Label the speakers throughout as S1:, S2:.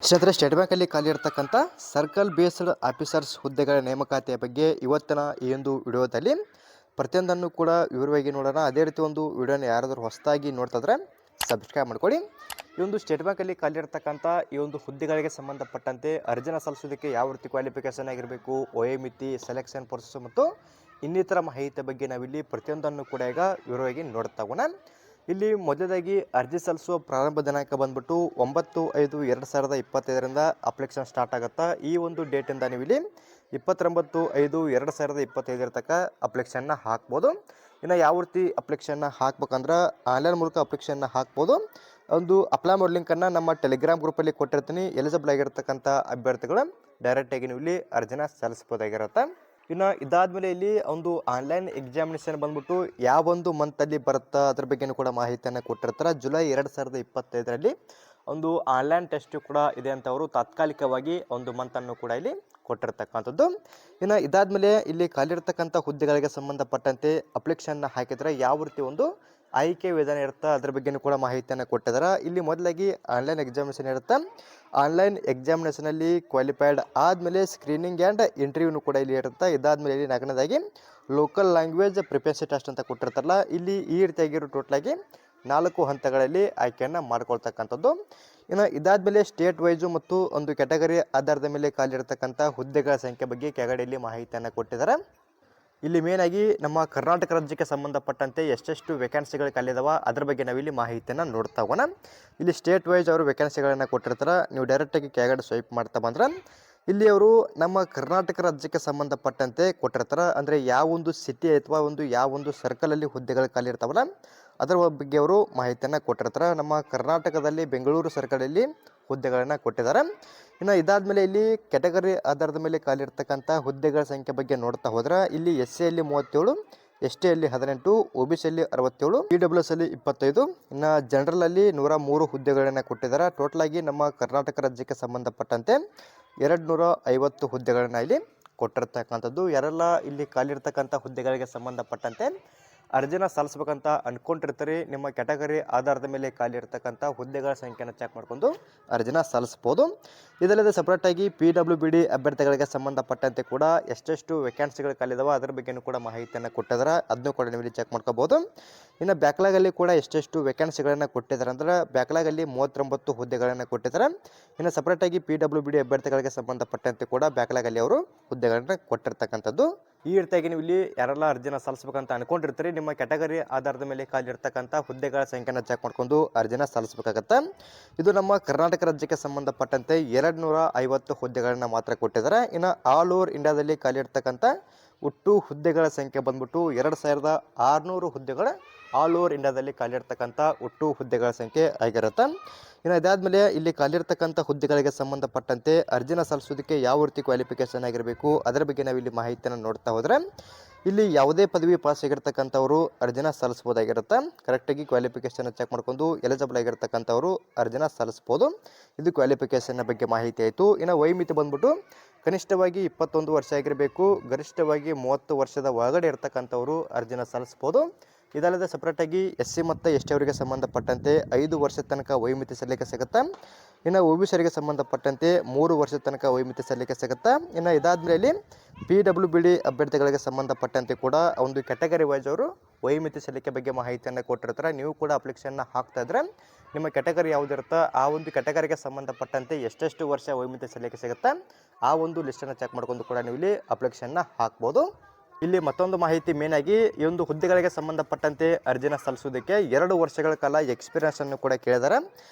S1: ಸ್ನೇಹಿತರೆ, ಸ್ಟೇಟ್ ಬ್ಯಾಂಕಲ್ಲಿ ಖಾಲಿ ಇರತಕ್ಕಂಥ ಸರ್ಕಲ್ ಬೇಸ್ಡ್ ಆಫೀಸರ್ಸ್ ಹುದ್ದೆಗಳ ನೇಮಕಾತಿಯ ಬಗ್ಗೆ ಇವತ್ತಿನ ಈ ಒಂದು ವಿಡಿಯೋದಲ್ಲಿ ಪ್ರತಿಯೊಂದನ್ನು ಕೂಡ ವಿವರವಾಗಿ ನೋಡೋಣ. ಅದೇ ರೀತಿ ಒಂದು ವಿಡಿಯೋನ ಯಾರಾದರೂ ಹೊಸದಾಗಿ ನೋಡ್ತಿದ್ರೆ ಸಬ್ಸ್ಕ್ರೈಬ್ ಮಾಡ್ಕೊಳ್ಳಿ. ಈ ಒಂದು ಸ್ಟೇಟ್ ಬ್ಯಾಂಕಲ್ಲಿ ಖಾಲಿ ಇರತಕ್ಕಂಥ ಈ ಒಂದು ಹುದ್ದೆಗಳಿಗೆ ಸಂಬಂಧಪಟ್ಟಂತೆ ಅರ್ಜಿನ ಸಲ್ಲಿಸೋದಕ್ಕೆ ಯಾವ ರೀತಿ ಕ್ವಾಲಿಫಿಕೇಷನ್ ಆಗಿರಬೇಕು, ವಯೋಮಿತಿ, ಸೆಲೆಕ್ಷನ್ ಪ್ರೊಸೆಸ್ ಮತ್ತು ಇನ್ನಿತರ ಮಾಹಿತಿಯ ಬಗ್ಗೆ ನಾವಿಲ್ಲಿ ಪ್ರತಿಯೊಂದನ್ನು ಕೂಡ ಈಗ ವಿವರವಾಗಿ ನೋಡ್ತಾ ಹೋಗೋಣ. ಇಲ್ಲಿ ಮೊದಲಾಗಿ ಅರ್ಜಿ ಸಲ್ಲಿಸುವ ಪ್ರಾರಂಭ ದಿನಾಂಕ ಬಂದ್ಬಿಟ್ಟು 9/5/2025 ಅಪ್ಲಿಕೇಶನ್ ಸ್ಟಾರ್ಟ್ ಆಗುತ್ತಾ. ಈ ಒಂದು ಡೇಟಿಂದ ನೀವು ಇಲ್ಲಿ 29/5/2025 ತನಕ ಅಪ್ಲಿಕೇಶನ್ನ ಹಾಕ್ಬೋದು. ಇನ್ನು ಯಾವ ರೀತಿ ಅಪ್ಲಿಕೇಶನ್ನ ಹಾಕ್ಬೇಕಂದ್ರೆ ಆನ್ಲೈನ್ ಮೂಲಕ ಅಪ್ಲಿಕೇಶನ್ನ ಹಾಕ್ಬೋದು. ಒಂದು ಅಪ್ಲೈ ಮಾಡೋ ಲಿಂಕನ್ನು ನಮ್ಮ ಟೆಲಿಗ್ರಾಮ್ ಗ್ರೂಪಲ್ಲಿ ಕೊಟ್ಟಿರ್ತೀನಿ. ಎಲಿಜಿಬಲ್ ಆಗಿರ್ತಕ್ಕಂಥ ಅಭ್ಯರ್ಥಿಗಳು ಡೈರೆಕ್ಟಾಗಿ ನೀವು ಇಲ್ಲಿ ಅರ್ಜಿನ ಸಲ್ಲಿಸ್ಬೋದಾಗಿರುತ್ತೆ. ಇನ್ನು ಇದಾದಮೇಲೆ ಇಲ್ಲಿ ಒಂದು ಆನ್ಲೈನ್ ಎಕ್ಸಾಮಿನೇಷನ್ ಬಂದ್ಬಿಟ್ಟು ಯಾವ ಒಂದು ಮಂತಲ್ಲಿ ಬರುತ್ತಾ ಅದ್ರ ಬಗ್ಗೆಯೂ ಕೂಡ ಮಾಹಿತಿಯನ್ನು ಕೊಟ್ಟಿರ್ತಾರೆ. ಜುಲೈ 2025 ಒಂದು ಆನ್ಲೈನ್ ಟೆಸ್ಟ್ ಕೂಡ ಇದೆ ಅಂತ ಅವರು ತಾತ್ಕಾಲಿಕವಾಗಿ ಒಂದು ಮಂತನ್ನು ಕೂಡ ಇಲ್ಲಿ ಕೊಟ್ಟಿರ್ತಕ್ಕಂಥದ್ದು. ಇನ್ನು ಇದಾದಮೇಲೆ ಇಲ್ಲಿ ಖಾಲಿರ್ತಕ್ಕಂಥ ಹುದ್ದೆಗಳಿಗೆ ಸಂಬಂಧಪಟ್ಟಂತೆ ಅಪ್ಲಿಕೇಶನ್ನ ಹಾಕಿದರೆ ಯಾವ ರೀತಿ ಒಂದು ಆಯ್ಕೆ ವಿಧಾನ ಇರುತ್ತೆ ಅದ್ರ ಬಗ್ಗೆಯೂ ಕೂಡ ಮಾಹಿತಿಯನ್ನು ಕೊಟ್ಟಿದ್ದಾರೆ. ಇಲ್ಲಿ ಮೊದಲಾಗಿ ಆನ್ಲೈನ್ ಎಕ್ಸಾಮಿನೇಷನ್ ಇರುತ್ತೆ. ಆನ್ಲೈನ್ ಎಕ್ಸಾಮಿನೇಷನಲ್ಲಿ ಕ್ವಾಲಿಫೈಡ್ ಆದಮೇಲೆ ಸ್ಕ್ರೀನಿಂಗ್ ಆ್ಯಂಡ್ ಇಂಟರ್ವ್ಯೂನು ಕೂಡ ಇಲ್ಲಿ ಇರುತ್ತೆ. ಇದಾದಮೇಲೆ ಇಲ್ಲಿ ನಾಲ್ಕನೇದಾಗಿ ಲೋಕಲ್ ಲ್ಯಾಂಗ್ವೇಜ್ ಪ್ರಿಪರೇಷನ್ ಟೆಸ್ಟ್ ಅಂತ ಕೊಟ್ಟಿರ್ತಾರಲ್ಲ, ಇಲ್ಲಿ ಈ ರೀತಿಯಾಗಿರೋ ಟೋಟಲಾಗಿ 4 ಹಂತಗಳಲ್ಲಿ ಆಯ್ಕೆಯನ್ನು ಮಾಡ್ಕೊಳ್ತಕ್ಕಂಥದ್ದು. ಇನ್ನು ಇದಾದಮೇಲೆ ಸ್ಟೇಟ್ ವೈಸು ಮತ್ತು ಒಂದು ಕ್ಯಾಟಗರಿ ಆಧಾರದ ಮೇಲೆ ಖಾಲಿರ್ತಕ್ಕಂಥ ಹುದ್ದೆಗಳ ಸಂಖ್ಯೆ ಬಗ್ಗೆ ಕೆಳಗಡೆಯಲ್ಲಿ ಮಾಹಿತಿಯನ್ನು ಕೊಟ್ಟಿದ್ದಾರೆ. ಇಲ್ಲಿ ಮೇನಾಗಿ ನಮ್ಮ ಕರ್ನಾಟಕ ರಾಜ್ಯಕ್ಕೆ ಸಂಬಂಧಪಟ್ಟಂತೆ ಎಷ್ಟೆಷ್ಟು ವೇಕೆನ್ಸಿಗಳು ಖಾಲಿದಾವ ಅದ್ರ ಬಗ್ಗೆ ನಾವಿಲ್ಲಿ ಮಾಹಿತಿಯನ್ನು ನೋಡ್ತಾ ಹೋಗೋಣ. ಇಲ್ಲಿ ಸ್ಟೇಟ್ ವೈಸ್ ಅವರು ವೇಕೆನ್ಸಿಗಳನ್ನು ಕೊಟ್ಟಿರ್ತಾರೆ. ನೀವು ಡೈರೆಕ್ಟಾಗಿ ಕೆಳಗಡೆ ಸ್ವೈಪ್ ಮಾಡ್ತಾ ಬಂದ್ರೆ ಇಲ್ಲಿ ಅವರು ನಮ್ಮ ಕರ್ನಾಟಕ ರಾಜ್ಯಕ್ಕೆ ಸಂಬಂಧಪಟ್ಟಂತೆ ಕೊಟ್ಟಿರ್ತಾರೆ. ಅಂದರೆ ಯಾವ ಒಂದು ಸಿಟಿ ಅಥವಾ ಯಾವ ಒಂದು ಸರ್ಕಲಲ್ಲಿ ಹುದ್ದೆಗಳು ಖಾಲಿ ಇರ್ತಾವಲ್ಲ ಅದರ ಬಗ್ಗೆ ಅವರು ಮಾಹಿತಿಯನ್ನು ಕೊಟ್ಟಿರ್ತಾರೆ. ನಮ್ಮ ಕರ್ನಾಟಕದಲ್ಲಿ ಬೆಂಗಳೂರು ಸರ್ಕಲಲ್ಲಿ ಹುದ್ದೆಗಳನ್ನು ಕೊಟ್ಟಿದ್ದಾರೆ. ಇನ್ನು ಇದಾದಮೇಲೆ ಇಲ್ಲಿ ಕ್ಯಾಟಗರಿ ಆಧಾರದ ಮೇಲೆ ಖಾಲಿ ಇರ್ತಕ್ಕಂಥ ಹುದ್ದೆಗಳ ಸಂಖ್ಯೆ ಬಗ್ಗೆ ನೋಡ್ತಾ ಹೋದ್ರೆ ಇಲ್ಲಿ SCಯಲ್ಲಿ 37, STಯಲ್ಲಿ 18, OBCಯಲ್ಲಿ 67, PWSಲ್ಲಿ 25, ಇನ್ನು ಜನರಲಲ್ಲಿ 103 ಹುದ್ದೆಗಳನ್ನು ಕೊಟ್ಟಿದ್ದಾರೆ. ಟೋಟಲಾಗಿ ನಮ್ಮ ಕರ್ನಾಟಕ ರಾಜ್ಯಕ್ಕೆ ಸಂಬಂಧಪಟ್ಟಂತೆ 250 ಹುದ್ದೆಗಳನ್ನು ಇಲ್ಲಿ ಕೊಟ್ಟಿರ್ತಕ್ಕಂಥದ್ದು. ಯಾರೆಲ್ಲ ಇಲ್ಲಿ ಖಾಲಿ ಇರ್ತಕ್ಕಂಥ ಹುದ್ದೆಗಳಿಗೆ ಸಂಬಂಧಪಟ್ಟಂತೆ ಅರ್ಜಿನ ಸಲ್ಲಿಸ್ಬೇಕಂತ ಅಂದ್ಕೊಂಡಿರ್ತಾರೆ, ನಿಮ್ಮ ಕ್ಯಾಟಗರಿ ಆಧಾರದ ಮೇಲೆ ಖಾಲಿ ಇರ್ತಕ್ಕಂಥ ಹುದ್ದೆಗಳ ಸಂಖ್ಯೆಯನ್ನು ಚೆಕ್ ಮಾಡ್ಕೊಂಡು ಅರ್ಜಿನ ಸಲ್ಲಿಸ್ಬೋದು. ಇದಲ್ಲದೆ ಸಪ್ರೇಟಾಗಿ PWBD ಅಭ್ಯರ್ಥಿಗಳಿಗೆ ಸಂಬಂಧಪಟ್ಟಂತೆ ಕೂಡ ಎಷ್ಟೆಷ್ಟು ವೇಕೆನ್ಸಿಗಳು ಖಾಲಿದಾವ ಅದ್ರ ಬಗ್ಗೆಯೂ ಕೂಡ ಮಾಹಿತಿಯನ್ನು ಕೊಟ್ಟಿದ್ದಾರೆ. ಅದನ್ನು ಕೂಡ ನೀವು ಇಲ್ಲಿ ಚೆಕ್ ಮಾಡ್ಕೋಬೋದು. ಇನ್ನು ಬ್ಯಾಕ್ಲಾಗಲ್ಲಿ ಕೂಡ ಎಷ್ಟೆಷ್ಟು ವೇಕೆನ್ಸಿಗಳನ್ನು ಕೊಟ್ಟಿದ್ದಾರೆ ಅಂದ್ರೆ ಬ್ಯಾಕ್ಲಾಗಲ್ಲಿ 39 ಹುದ್ದೆಗಳನ್ನು ಕೊಟ್ಟಿದ್ದಾರೆ. ಇನ್ನು ಸಪ್ರೇಟಾಗಿ PWBD ಅಭ್ಯರ್ಥಿಗಳಿಗೆ ಸಂಬಂಧಪಟ್ಟಂತೆ ಕೂಡ ಬ್ಯಾಕ್ಲಾಗಲ್ಲಿ ಅವರು ಹುದ್ದೆಗಳನ್ನು ಕೊಟ್ಟಿರ್ತಕ್ಕಂಥದ್ದು. ಈ ರೀತಿಯಾಗಿ ನೀವು ಇಲ್ಲಿ ಯಾರೆಲ್ಲ ಅರ್ಜಿನ ಸಲ್ಲಿಸ್ಬೇಕಂತ ಅನ್ಕೊಂಡಿರ್ತೀರಿ, ನಿಮ್ಮ ಕ್ಯಾಟಗರಿ ಆಧಾರದ ಮೇಲೆ ಖಾಲಿ ಇರ್ತಕ್ಕಂಥ ಹುದ್ದೆಗಳ ಸಂಖ್ಯೆನ ಚೆಕ್ ಮಾಡ್ಕೊಂಡು ಅರ್ಜಿನ ಸಲ್ಲಿಸಬೇಕಾಗತ್ತೆ. ಇದು ನಮ್ಮ ಕರ್ನಾಟಕ ರಾಜ್ಯಕ್ಕೆ ಸಂಬಂಧಪಟ್ಟಂತೆ 250 ಹುದ್ದೆಗಳನ್ನು ಮಾತ್ರ ಕೊಟ್ಟಿದ್ದಾರೆ. ಇನ್ನು ಆಲ್ ಓವರ್ ಇಂಡಿಯಾದಲ್ಲಿ ಖಾಲಿ ಇರ್ತಕ್ಕಂಥ ಒಟ್ಟು ಹುದ್ದೆಗಳ ಸಂಖ್ಯೆ ಬಂದ್ಬಿಟ್ಟು 2600 ಹುದ್ದೆಗಳ ಆಲ್ ಓವರ್ ಇಂಡಿಯಾದಲ್ಲಿ ಖಾಲಿ ಇರ್ತಕ್ಕಂಥ ಒಟ್ಟು ಹುದ್ದೆಗಳ ಸಂಖ್ಯೆ ಆಗಿರುತ್ತೆ. ಇನ್ನು ಇದಾದಮೇಲೆ ಇಲ್ಲಿ ಖಾಲಿರ್ತಕ್ಕಂಥ ಹುದ್ದೆಗಳಿಗೆ ಸಂಬಂಧಪಟ್ಟಂತೆ ಅರ್ಜಿನ ಸಲ್ಲಿಸೋದಕ್ಕೆ ಯಾವ ರೀತಿ ಕ್ವಾಲಿಫಿಕೇಷನ್ ಆಗಿರಬೇಕು ಅದರ ಬಗ್ಗೆ ನಾವು ಇಲ್ಲಿ ಮಾಹಿತಿಯನ್ನು ನೋಡ್ತಾ ಹೋದರೆ ಇಲ್ಲಿ ಯಾವುದೇ ಪದವಿ ಪಾಸ್ ಆಗಿರ್ತಕ್ಕಂಥವರು ಅರ್ಜಿನ ಸಲ್ಲಿಸ್ಬೋದಾಗಿರುತ್ತೆ. ಕರೆಕ್ಟಾಗಿ ಕ್ವಾಲಿಫಿಕೇಷನ್ ಚೆಕ್ ಮಾಡ್ಕೊಂಡು ಎಲಿಜಿಬಲ್ ಆಗಿರ್ತಕ್ಕಂಥವರು ಅರ್ಜಿನ ಸಲ್ಲಿಸ್ಬೋದು. ಇದು ಕ್ವಾಲಿಫಿಕೇಷನ್ನ ಬಗ್ಗೆ ಮಾಹಿತಿ ಆಯಿತು. ಇನ್ನು ವಯೋಮಿತಿ ಬಂದ್ಬಿಟ್ಟು ಕನಿಷ್ಠವಾಗಿ 21 ವರ್ಷ ಆಗಿರಬೇಕು, ಗರಿಷ್ಠವಾಗಿ 30 ವರ್ಷದ ಒಳಗಡೆ ಇರ್ತಕ್ಕಂಥವರು ಅರ್ಜಿನ ಸಲ್ಲಿಸ್ಬೋದು. ಇದಲ್ಲದೆ ಸಪ್ರೇಟಾಗಿ SC ಮತ್ತು ST ಅವರಿಗೆ ಸಂಬಂಧಪಟ್ಟಂತೆ 5 ವರ್ಷದ ತನಕ ವಯೋಮಿತಿ ಸಲ್ಲಿಕೆ ಸಿಗುತ್ತೆ. ಇನ್ನು OBC ಅವರಿಗೆ ಸಂಬಂಧಪಟ್ಟಂತೆ 3 ವರ್ಷದ ತನಕ ವಯೋಮಿತಿ ಸಲ್ಲಿಕೆ ಸಿಗುತ್ತೆ. ಇನ್ನು ಇದಾದಮೇಲೆ PWBD ಅಭ್ಯರ್ಥಿಗಳಿಗೆ ಸಂಬಂಧಪಟ್ಟಂತೆ ಕೂಡ ಒಂದು ಕ್ಯಾಟಗರಿ ವೈಸ್ ಅವರು ವಯೋಮಿತಿ ಸಲ್ಲಿಕೆ ಬಗ್ಗೆ ಮಾಹಿತಿಯನ್ನು ಕೊಟ್ಟಿರ್ತಾರೆ. ನೀವು ಕೂಡ ಅಪ್ಲಿಕೇಶನ್ನ ಹಾಕ್ತಾ ಇದ್ರೆ ನಿಮ್ಮ ಕ್ಯಾಟಗರಿ ಯಾವುದಿರುತ್ತೋ ಆ ಒಂದು ಕ್ಯಾಟಗರಿಗೆ ಸಂಬಂಧಪಟ್ಟಂತೆ ಎಷ್ಟೆಷ್ಟು ವರ್ಷ ವಯೋಮಿತಿ ಸಲ್ಲಿಕೆ ಸಿಗುತ್ತೆ ಆ ಒಂದು ಲಿಸ್ಟನ್ನು ಚೆಕ್ ಮಾಡ್ಕೊಂಡು ಕೂಡ ನೀವು ಇಲ್ಲಿ ಅಪ್ಲಿಕೇಶನ್ನ ಹಾಕ್ಬೋದು. ಇಲ್ಲಿ ಮತ್ತೊಂದು ಮಾಹಿತಿ ಮೇನಾಗಿ ಈ ಒಂದು ಹುದ್ದೆಗಳಿಗೆ ಸಂಬಂಧಪಟ್ಟಂತೆ ಅರ್ಜಿನ ಸಲ್ಲಿಸೋದಕ್ಕೆ 2 ವರ್ಷಗಳ ಕಾಲ ಎಕ್ಸ್ಪೀರಿಯನ್ಸನ್ನು ಕೂಡ ಕೇಳಿದ್ದಾರೆ.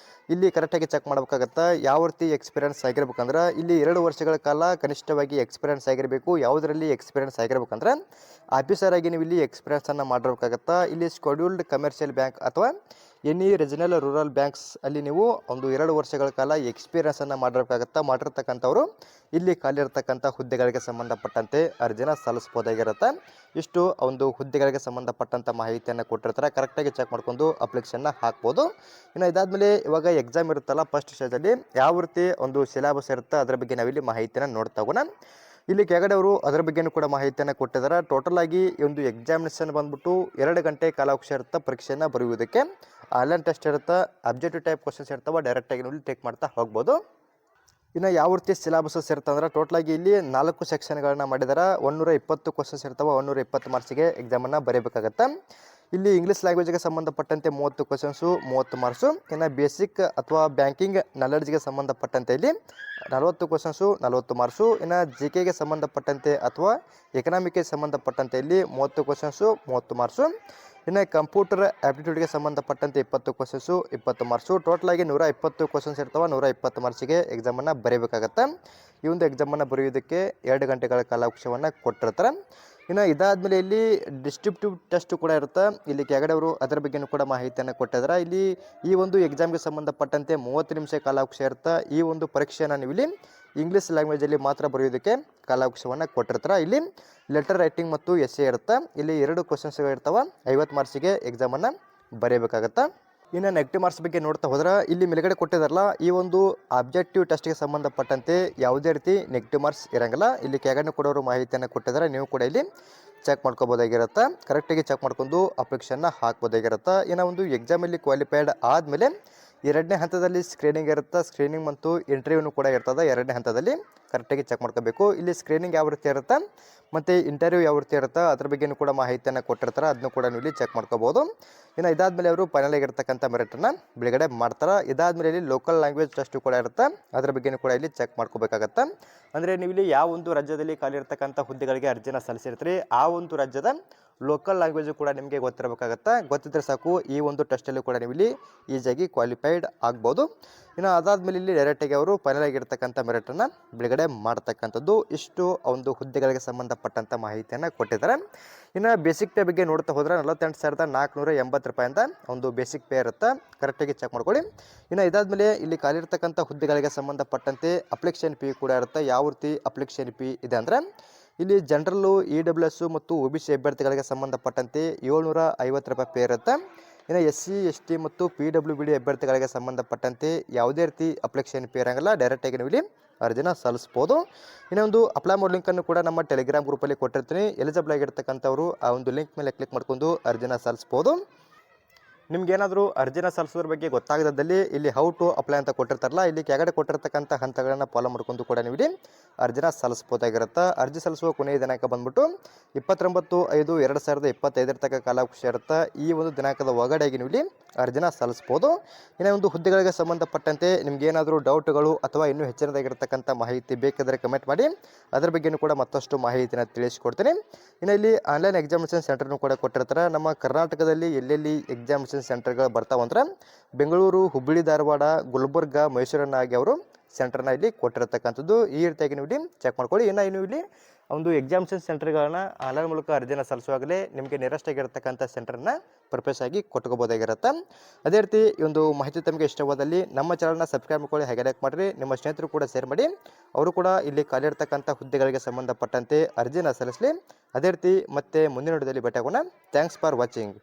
S1: ಇಲ್ಲಿ ಕರೆಕ್ಟಾಗಿ ಚೆಕ್ ಮಾಡಬೇಕಾಗತ್ತೆ. ಯಾವ ರೀತಿ ಎಕ್ಸ್ಪೀರಿಯನ್ಸ್ ಆಗಿರ್ಬೇಕಂದ್ರೆ ಇಲ್ಲಿ 2 ವರ್ಷಗಳ ಕಾಲ ಕನಿಷ್ಠವಾಗಿ ಎಕ್ಸ್ಪೀರಿಯನ್ಸ್ ಆಗಿರಬೇಕು. ಯಾವುದರಲ್ಲಿ ಎಕ್ಸ್ಪೀರಿಯನ್ಸ್ ಆಗಿರ್ಬೇಕಂದ್ರೆ ಆಫೀಸರ್ ಆಗಿ ನೀವು ಇಲ್ಲಿ ಎಕ್ಸ್ಪೀರಿಯನ್ಸನ್ನು ಮಾಡಿರ್ಬೇಕಾಗತ್ತೆ. ಇಲ್ಲಿ ಶೆಡ್ಯೂಲ್ಡ್ ಕಮರ್ಷಿಯಲ್ ಬ್ಯಾಂಕ್ ಅಥವಾ ಎನಿ ರೀಜನಲ್ ರೂರಲ್ ಬ್ಯಾಂಕ್ಸ್ ಅಲ್ಲಿ ನೀವು ಒಂದು 2 ವರ್ಷಗಳ ಕಾಲ ಎಕ್ಸ್ಪೀರಿಯನ್ಸನ್ನು ಮಾಡಿರ್ಬೇಕಾಗತ್ತೆ. ಮಾಡಿರ್ತಕ್ಕಂಥವ್ರು ಇಲ್ಲಿ ಖಾಲಿ ಇರ್ತಕ್ಕಂಥ ಹುದ್ದೆಗಳಿಗೆ ಸಂಬಂಧಪಟ್ಟಂತೆ ಅರ್ಜಿನ ಸಲ್ಲಿಸ್ಬೋದಾಗಿರುತ್ತೆ. ಇಷ್ಟು ಒಂದು ಹುದ್ದೆಗಳಿಗೆ ಸಂಬಂಧಪಟ್ಟಂಥ ಮಾಹಿತಿಯನ್ನು ಕೊಟ್ಟಿರ್ತಾರೆ. ಕರೆಕ್ಟಾಗಿ ಚೆಕ್ ಮಾಡ್ಕೊಂಡು ಅಪ್ಲಿಕೇಶನ್ನ ಹಾಕ್ಬೋದು. ಇನ್ನು ಇದಾದಮೇಲೆ ಇವಾಗ ಎಕ್ಸಾಮ್ ಇರುತ್ತಲ್ಲ ಫಸ್ಟ್ ಸ್ಟೇಜಲ್ಲಿ ಯಾವ ರೀತಿ ಒಂದು ಸಿಲೆಬಸ್ ಇರುತ್ತೆ ಅದರ ಬಗ್ಗೆ ನಾವಿಲ್ಲಿ ಮಾಹಿತಿಯನ್ನು ನೋಡ್ತಾ ಹೋಗೋಣ. ಇಲ್ಲಿ ಕೆಳಗಡೆ ಅವರು ಅದರ ಬಗ್ಗೆಯೂ ಕೂಡ ಮಾಹಿತಿಯನ್ನು ಕೊಟ್ಟಿದ್ದಾರೆ. ಟೋಟಲ್ ಆಗಿ ಈ ಒಂದು ಎಕ್ಸಾಮಿನೇಷನ್ ಬಂದ್ಬಿಟ್ಟು 2 ಗಂಟೆ ಕಾಲಾವಕಾಶ ಇರುತ್ತೆ ಪರೀಕ್ಷೆಯನ್ನು ಬರೆಯುವುದಕ್ಕೆ. ಆನ್ಲೈನ್ ಟೆಸ್ಟ್ ಇರುತ್ತೆ, ಅಬ್ಜೆಕ್ಟಿವ್ ಟೈಪ್ ಕ್ವಶನ್ಸ್ ಇರ್ತಾವೆ, ಡೈರೆಕ್ಟಾಗಿ ನೋಡಿ ಟೇಕ್ ಮಾಡ್ತಾ ಹೋಗ್ಬೋದು. ಇನ್ನು ಯಾವ ರೀತಿ ಸಿಲೆಬಸಸ್ ಇರ್ತಂದ್ರೆ ಟೋಟಲಾಗಿ ಇಲ್ಲಿ 4 ಸೆಕ್ಷನ್ಗಳನ್ನ ಮಾಡಿದಾರೆ. 120 ಕ್ವಶನ್ಸ್ ಇರ್ತಾವೆ. 120 ಮಾರ್ಕ್ಸಿಗೆ ಎಕ್ಸಾಮನ್ನು ಬರೀಬೇಕಾಗತ್ತೆ. ಇಲ್ಲಿ ಇಂಗ್ಲೀಷ್ ಲ್ಯಾಂಗ್ವೇಜ್ಗೆ ಸಂಬಂಧಪಟ್ಟಂತೆ 30 ಕ್ವಶನ್ಸು 30 ಮಾರ್ಕ್ಸು. ಇನ್ನು ಬೇಸಿಕ್ ಅಥವಾ ಬ್ಯಾಂಕಿಂಗ್ ನಾಲೆಡ್ಜ್ಗೆ ಸಂಬಂಧಪಟ್ಟಂತೆ ಇಲ್ಲಿ 40 ಕ್ವಶನ್ಸು 40 ಮಾರ್ಕ್ಸು. ಇನ್ನು ಜಿ ಕೆಗೆ ಸಂಬಂಧಪಟ್ಟಂತೆ ಅಥವಾ ಎಕನಾಮಿಕ್ಗೆ ಸಂಬಂಧಪಟ್ಟಂತೆ ಇಲ್ಲಿ 30 ಕ್ವಶನ್ಸು 30 ಮಾರ್ಕ್ಸು. ಇನ್ನು ಕಂಪ್ಯೂಟರ್ ಆ್ಯಪ್ಟಿಟ್ಯೂಡ್ಗೆ ಸಂಬಂಧಪಟ್ಟಂತೆ 20 ಕ್ವಶನ್ಸು 20 ಮಾರ್ಕ್ಸು. ಟೋಟಲಾಗಿ 120 ಕ್ವಶನ್ಸ್ ಇರ್ತವೆ. 120 ಮಾರ್ಕ್ಸಿಗೆ ಎಕ್ಸಾಮನ್ನು ಬರೀಬೇಕಾಗತ್ತೆ. ಈ ಒಂದು ಎಕ್ಸಾಮನ್ನು ಬರೆಯೋದಕ್ಕೆ 2 ಗಂಟೆಗಳ ಕಾಲಾವಕಾಶವನ್ನು ಕೊಟ್ಟಿರ್ತಾರೆ. ಇನ್ನು ಇದಾದಮೇಲೆ ಇಲ್ಲಿ ಡಿಸ್ಕ್ರಿಪ್ಟಿವ್ ಟೆಸ್ಟ್ ಕೂಡ ಇರುತ್ತೆ. ಇಲ್ಲಿ ಕೆಳಗಡೆ ಅವರು ಅದರ ಬಗ್ಗೆಯೂ ಕೂಡ ಮಾಹಿತಿಯನ್ನು ಕೊಟ್ಟಿದ್ದಾರೆ. ಇಲ್ಲಿ ಈ ಒಂದು ಎಕ್ಸಾಮ್ಗೆ ಸಂಬಂಧಪಟ್ಟಂತೆ 30 ನಿಮಿಷ ಕಾಲಾವಕಾಶ ಇರುತ್ತೆ. ಈ ಒಂದು ಪರೀಕ್ಷೆಯನ್ನು ನೀವು ಇಲ್ಲಿ ಇಂಗ್ಲೀಷ್ ಲ್ಯಾಂಗ್ವೇಜಲ್ಲಿ ಮಾತ್ರ ಬರೆಯೋದಕ್ಕೆ ಕಾಲಾವಕಾಶವನ್ನು ಕೊಟ್ಟಿರ್ತಾರೆ. ಇಲ್ಲಿ ಲೆಟರ್ ರೈಟಿಂಗ್ ಮತ್ತು ಎಸ್ಸೆ ಇರುತ್ತೆ. ಇಲ್ಲಿ 2 ಕ್ವಶನ್ಸ್ಗಳು ಇರ್ತವೆ. 50 ಮಾರ್ಕ್ಸಿಗೆ ಎಕ್ಸಾಮನ್ನು ಬರೀಬೇಕಾಗತ್ತೆ. ಇನ್ನು ನೆಗೆಟಿವ್ ಮಾರ್ಕ್ಸ್ ಬಗ್ಗೆ ನೋಡ್ತಾ ಹೋದ್ರೆ ಇಲ್ಲಿ ಮೇಲ್ಗಡೆ ಕೊಟ್ಟಿದಾರಲ್ಲ, ಈ ಒಂದು ಆಬ್ಜೆಕ್ಟಿವ್ ಟೆಸ್ಟ್ಗೆ ಸಂಬಂಧಪಟ್ಟಂತೆ ಯಾವುದೇ ರೀತಿ ನೆಗೆಟಿವ್ ಮಾರ್ಕ್ಸ್ ಇರೋಂಗಿಲ್ಲ. ಇಲ್ಲಿ ಕೆಳಗಡೆ ಕೊಡೋರು ಮಾಹಿತಿಯನ್ನು ಕೊಟ್ಟಿದ್ದಾರೆ. ನೀವು ಕೂಡ ಇಲ್ಲಿ ಚೆಕ್ ಮಾಡ್ಕೋಬೋದಾಗಿರುತ್ತೆ. ಕರೆಕ್ಟಾಗಿ ಚೆಕ್ ಮಾಡ್ಕೊಂಡು ಅಪ್ಲಿಕೇಶನ್ನ ಹಾಕ್ಬೋದಾಗಿರುತ್ತೆ. ಇನ್ನು ಒಂದು ಎಕ್ಸಾಮಲ್ಲಿ ಕ್ವಾಲಿಫೈಡ್ ಆದಮೇಲೆ 2ನೇ ಹಂತದಲ್ಲಿ ಸ್ಕ್ರೀನಿಂಗ್ ಇರುತ್ತೆ. ಸ್ಕ್ರೀನಿಂಗ್ ಮತ್ತು ಇಂಟರ್ವ್ಯೂನು ಕೂಡ ಇರ್ತದೆ. 2ನೇ ಹಂತದಲ್ಲಿ ಕರೆಕ್ಟಾಗಿ ಚೆಕ್ ಮಾಡ್ಕೋಬೇಕು. ಇಲ್ಲಿ ಸ್ಕ್ರೀನಿಂಗ್ ಯಾವ ರೀತಿ ಇರುತ್ತೆ ಮತ್ತು ಇಂಟರ್ವ್ಯೂ ಯಾವ ರೀತಿ ಇರುತ್ತೆ ಅದ್ರ ಬಗ್ಗೆಯೂ ಕೂಡ ಮಾಹಿತಿಯನ್ನು ಕೊಟ್ಟಿರ್ತಾರೆ. ಅದನ್ನು ಕೂಡ ನೀವು ಇಲ್ಲಿ ಚೆಕ್ ಮಾಡ್ಕೋಬೋದು. ಇನ್ನು ಇದಾದಮೇಲೆ ಅವರು ಫೈನಲ್ ಆಗಿರ್ತಕ್ಕಂಥ ಮೆರಿಟನ್ನು ಬಿಡುಗಡೆ ಮಾಡ್ತಾರೆ. ಇದಾದಮೇಲೆ ಇಲ್ಲಿ ಲೋಕಲ್ ಲ್ಯಾಂಗ್ವೇಜ್ ಟೆಸ್ಟು ಕೂಡ ಇರುತ್ತೆ. ಅದ್ರ ಬಗ್ಗೆಯೂ ಕೂಡ ಇಲ್ಲಿ ಚೆಕ್ ಮಾಡ್ಕೋಬೇಕಾಗತ್ತೆ. ಅಂದರೆ ನೀವು ಇಲ್ಲಿ ಯಾವ ಒಂದು ರಾಜ್ಯದಲ್ಲಿ ಖಾಲಿ ಇರ್ತಕ್ಕಂಥ ಹುದ್ದೆಗಳಿಗೆ ಅರ್ಜಿನ ಸಲ್ಲಿಸಿರ್ತೀರಿ ಆ ಒಂದು ರಾಜ್ಯದ ಲೋಕಲ್ ಲ್ಯಾಂಗ್ವೇಜು ಕೂಡ ನಿಮಗೆ ಗೊತ್ತಿರಬೇಕಾಗತ್ತೆ. ಗೊತ್ತಿದ್ದರೆ ಸಾಕು ಈ ಒಂದು ಟೆಸ್ಟಲ್ಲಿ ಕೂಡ ನೀವು ಇಲ್ಲಿ ಈಸಿಯಾಗಿ ಕ್ವಾಲಿಫೈಡ್ ಆಗ್ಬೋದು. ಇನ್ನು ಅದಾದಮೇಲೆ ಇಲ್ಲಿ ಡೈರೆಕ್ಟಾಗಿ ಅವರು ಫೈನಲ್ ಆಗಿರ್ತಕ್ಕಂಥ ಮೆರಿಟನ್ನು ಬಿಡುಗಡೆ ಮಾಡ್ತಕ್ಕಂಥದ್ದು. ಇಷ್ಟು ಒಂದು ಹುದ್ದೆಗಳಿಗೆ ಸಂಬಂಧಪಟ್ಟಂಥ ಮಾಹಿತಿಯನ್ನು ಕೊಟ್ಟಿದ್ದಾರೆ. ಇನ್ನು ಬೇಸಿಕ್ ಪೇ ಬಗ್ಗೆ ನೋಡ್ತಾ ಹೋದರೆ 48,480 ರೂಪಾಯಿಂದ ಒಂದು ಬೇಸಿಕ್ ಪೇ ಇರುತ್ತೆ. ಕರೆಕ್ಟಾಗಿ ಚೆಕ್ ಮಾಡ್ಕೊಳ್ಳಿ. ಇನ್ನು ಇದಾದಮೇಲೆ ಇಲ್ಲಿ ಖಾಲಿ ಇರ್ತಕ್ಕಂಥ ಹುದ್ದೆಗಳಿಗೆ ಸಂಬಂಧಪಟ್ಟಂತೆ ಅಪ್ಲಿಕೇಶನ್ ಫೀ ಕೂಡ ಇರುತ್ತೆ. ಯಾವ ರೀತಿ ಅಪ್ಲಿಕೇಶನ್ ಫೀ ಇದೆ ಅಂದರೆ ಇಲ್ಲಿ ಜನರಲ್ಲು EWS ಮತ್ತು OBC ಅಭ್ಯರ್ಥಿಗಳಿಗೆ ಸಂಬಂಧಪಟ್ಟಂತೆ 750 ರೂಪಾಯಿ ಪೇ ಇರುತ್ತೆ. ಇನ್ನು SC ST ಮತ್ತು PWBD ಅಭ್ಯರ್ಥಿಗಳಿಗೆ ಸಂಬಂಧಪಟ್ಟಂತೆ ಯಾವುದೇ ರೀತಿ ಅಪ್ಲಿಕೇಶನ್ ಫೀ ಇರೋಂಗಿಲ್ಲ. ಡೈರೆಕ್ಟಾಗಿ ನೀವು ಇಲ್ಲಿ ಅರ್ಜಿನ ಸಲ್ಲಿಸ್ಬೋದು. ಇನ್ನೊಂದು ಅಪ್ಲೈ ಮಾಡೋ ಲಿಂಕನ್ನು ಕೂಡ ನಮ್ಮ ಟೆಲಿಗ್ರಾಮ್ ಗ್ರೂಪಲ್ಲಿ ಕೊಟ್ಟಿರ್ತೀನಿ. ಎಲಿಜಿಬಲ್ ಆಗಿರ್ತಕ್ಕಂಥವ್ರು ಆ ಒಂದು ಲಿಂಕ್ ಮೇಲೆ ಕ್ಲಿಕ್ ಮಾಡ್ಕೊಂಡು ಅರ್ಜಿನ ಸಲ್ಲಿಸ್ಬೋದು. ನಿಮ್ಗೇನಾದರೂ ಅರ್ಜಿನ ಸಲ್ಲಿಸೋದ್ರ ಬಗ್ಗೆ ಗೊತ್ತಾಗದಲ್ಲಿ ಇಲ್ಲಿ ಹೌ ಟು ಅಪ್ಲೈ ಅಂತ ಕೊಟ್ಟಿರ್ತಾರಲ್ಲ, ಇಲ್ಲಿ ಕೆಳಗಡೆ ಕೊಟ್ಟಿರ್ತಕ್ಕಂಥ ಹಂತಗಳನ್ನು ಫಾಲೋ ಮಾಡ್ಕೊಂಡು ಕೂಡ ನೀವು ಇಲ್ಲಿ ಅರ್ಜಿನ ಸಲ್ಲಿಸ್ಬೋದಾಗಿರುತ್ತೆ. ಅರ್ಜಿ ಸಲ್ಲಿಸುವ ಕೊನೆಯ ದಿನಾಂಕ ಬಂದ್ಬಿಟ್ಟು 29/5/2025 ತನಕ ಕಾಲಾವಕಾಶ ಇರುತ್ತೆ. ಈ ಒಂದು ದಿನಾಂಕದ ಒಳಗಡೆಗೆ ನೀವು ಇಲ್ಲಿ ಅರ್ಜಿನ ಸಲ್ಲಿಸ್ಬೋದು. ಇನ್ನು ಒಂದು ಹುದ್ದೆಗಳಿಗೆ ಸಂಬಂಧಪಟ್ಟಂತೆ ನಿಮ್ಗೇನಾದರೂ ಡೌಟ್ಗಳು ಅಥವಾ ಇನ್ನೂ ಹೆಚ್ಚಿನದಾಗಿರ್ತಕ್ಕಂಥ ಮಾಹಿತಿ ಬೇಕಿದ್ದರೆ ಕಮೆಂಟ್ ಮಾಡಿ. ಅದರ ಬಗ್ಗೆಯೂ ಕೂಡ ಮತ್ತಷ್ಟು ಮಾಹಿತಿನ ತಿಳಿಸ್ಕೊಡ್ತೀನಿ. ಇನ್ನು ಇಲ್ಲಿ ಆನ್ಲೈನ್ ಎಕ್ಸಾಮಿನೇಷನ್ ಸೆಂಟರ್ನು ಕೂಡ ಕೊಟ್ಟಿರ್ತಾರೆ. ನಮ್ಮ ಕರ್ನಾಟಕದಲ್ಲಿ ಎಲ್ಲೆಲ್ಲಿ ಎಕ್ಸಾಮಿನೇಷನ್ ಸೆಂಟರ್ಗಳು ಬರ್ತಾವಂದ್ರೆ ಬೆಂಗಳೂರು, ಹುಬ್ಬಳ್ಳಿ, ಧಾರವಾಡ, ಗುಲ್ಬರ್ಗ, ಮೈಸೂರನ್ನಾಗಿ ಅವರು ಸೆಂಟರ್ನ ಇಲ್ಲಿ ಕೊಟ್ಟಿರತಕ್ಕಂಥದ್ದು. ಈ ರೀತಿಯಾಗಿ ನೀವು ಇಲ್ಲಿ ಚೆಕ್ ಮಾಡ್ಕೊಳ್ಳಿ. ಇನ್ನು ನೀವು ಇಲ್ಲಿ ಒಂದು ಎಕ್ಸಾಮಿನೇಷನ್ ಸೆಂಟರ್ಗಳನ್ನ ಆನ್ಲೈನ್ ಮೂಲಕ ಅರ್ಜಿನ ಸಲ್ಲಿಸುವಾಗಲೇ ನಿಮಗೆ ನಿಯರೆಸ್ಟ್ ಆಗಿರತಕ್ಕಂಥ ಸೆಂಟರ್ನ ಪರ್ಪಸ್ ಆಗಿ ಕೊಟ್ಕೋಬೋದಾಗಿರುತ್ತೆ. ಅದೇ ರೀತಿ ಈ ಒಂದು ಮಾಹಿತಿ ತಮಗೆ ಇಷ್ಟವಾದಲ್ಲಿ ನಮ್ಮ ಚಾನಲ್ನ ಸಬ್ಸ್ಕ್ರೈಬ್ ಮಾಡ್ಕೊಳ್ಳಿ, ಹಾಗೆ ಲೈಕ್ ಮಾಡಿರಿ. ನಿಮ್ಮ ಸ್ನೇಹಿತರು ಕೂಡ ಶೇರ್ ಮಾಡಿ. ಅವರು ಕೂಡ ಇಲ್ಲಿ ಖಾಲಿ ಇರ್ತಕ್ಕಂಥ ಹುದ್ದೆಗಳಿಗೆ ಸಂಬಂಧಪಟ್ಟಂತೆ ಅರ್ಜಿನ ಸಲ್ಲಿಸಲಿ. ಅದೇ ರೀತಿ ಮತ್ತೆ ಮುಂದಿನ ವಿಡಿಯೋದಲ್ಲಿ ಭೇಟಿಯಾಗೋಣ. Thanks for watching.